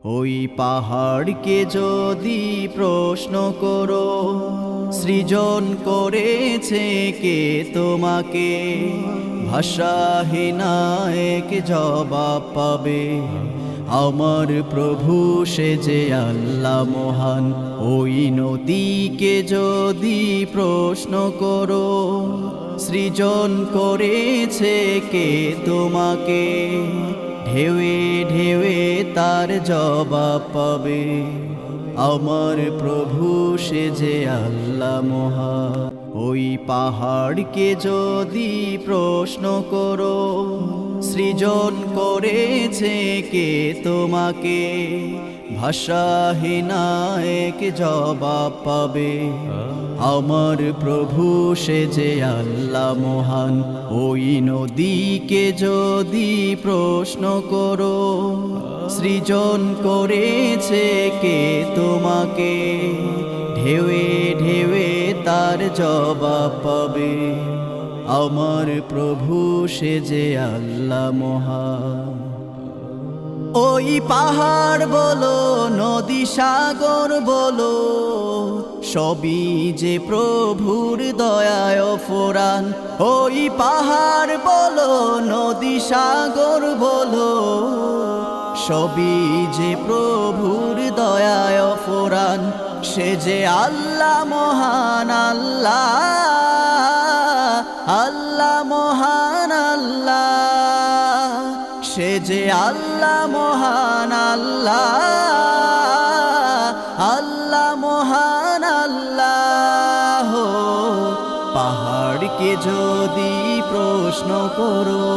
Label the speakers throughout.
Speaker 1: ওই পাহাড়কে যদি প্রশ্ন করো, সৃজন করেছে কে তোমাকে, ভাষাহীন এক জবাব পাবে, আমার প্রভু সে যে আল্লাহ মহান। ওই নদীকে যদি প্রশ্ন করো, সৃজন করেছে কে তোমাকে, ঢেউয়ে ঢেউয়ে তার জবাব পাবে, আমার প্রভু সে যে আল্লাহ মহান। ওই পাহাড়কে যদি প্রশ্ন করো, সৃজন করেছে কে তোমাকে, ভাষাহীন এক জবাব পাবে, আমার প্রভু সে যে আল্লাহ মহান। ওই নদীকে যদি প্রশ্ন করো, সৃজন করেছে কে তোমাকে, ঢেউয়ে ঢেউয়ে তার জবাব পাবে, আমার প্রভু সে যে আল্লাহ মহান। ওই পাহাড় বলো নদী সাগর বলো, সবই যে প্রভুর দয়ায় ফোরান। ওই পাহাড় বলো নদী সাগর বলো, সবই যে প্রভুর দয়ায় ফোরান। সে যে আল্লাহ মহান আল্লাহ, আল্লাহ মহান আল্লাহ, সে যে আল্লাহ মহান আল্লাহ, আল্লাহ মহান আল্লাহ। পাহাড়কে যদি প্রশ্ন করো,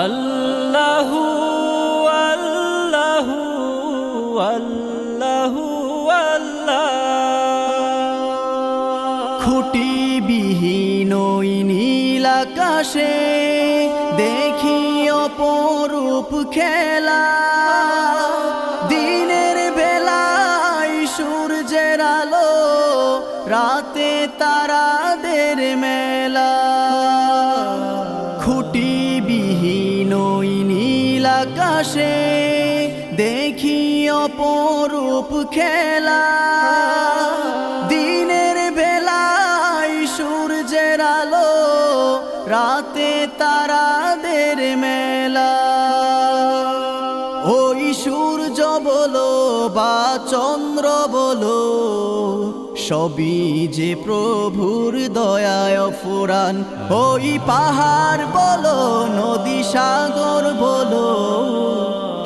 Speaker 2: আল্লাহু আল্লাহু আল্লাহু আল্লাহ।
Speaker 1: খুঁটিবিহীন ওই নীল আকাশে দেখি অপরূপ খেলা, দিনের বেলায় সূর্যের আলো, রাতে তারাদের মেলা। খুঁটিবিহীন ওই নীল আকাশে দেখি অপরূপ খেলা, দিনের বেলায় সূর্যের আলো, রাতে তারাদের মেলা। ওই সূর্য বলো বা চন্দ্র বলো, সবই যে প্রভুর দয়ায় ফোরান। ওই পাহাড় বলো নদী সাগর বলো,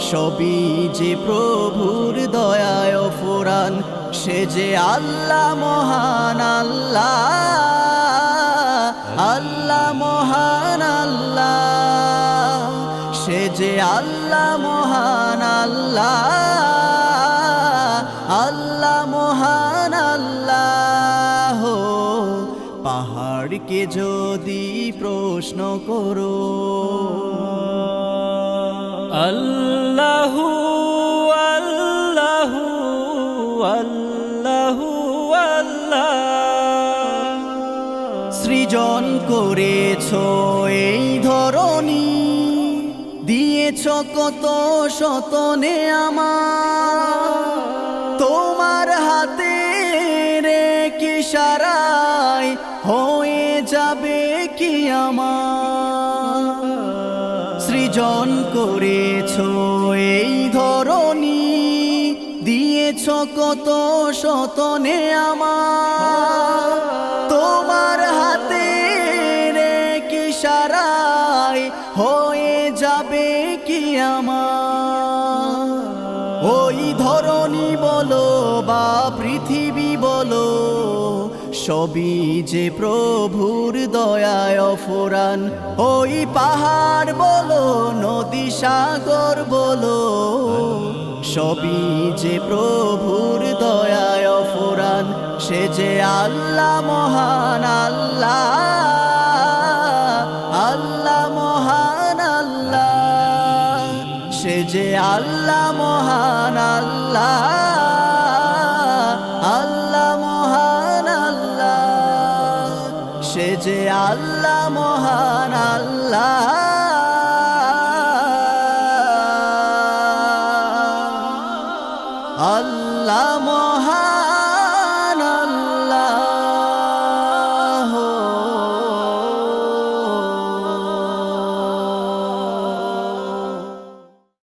Speaker 1: সবই যে প্রভুর দয়ায় ফোরান। সে যে আল্লাহ মহান আল্লাহ, আল্লাহ মহান আল্লাহ, সে যে আল্লাহ মহান আল্লাহ, আল্লাহ মহান আল্লাহ। পাহাড়কে যদি প্রশ্ন করো,
Speaker 2: আল্লাহু আল্লাহু আল্লাহু আল্লাহ।
Speaker 1: সৃজন করেছো এই ধরনী, দিয়েছ কত শত নেয়ামত, তোমার হাতের এক ইশারায় হয়ে যাবে কিয়ামত। সৃজন করেছো এই ধরনী, দিয়েছ কত শত নেয়ামত, তোমার হাতের এক ইশারায় হয়ে যাবে কিয়ামত। ওই ধরনী বলো বা পৃথিবী বলো, সবই যে প্রভুর দয়ায় ফোরান। ওই পাহাড় বলো নদী সাগর বলো, সবই যে প্রভুর দয়ায় ফোরান। সে যে আল্লাহ মহান আল্লাহ, আল্লাহ মহান আল্লাহ, সে যে আল্লাহ মহান আল্লাহ, আল্লাহ মহান আল্লাহ, সে যে আল্লাহ মহান আল্লাহ। আল্লাহ মহান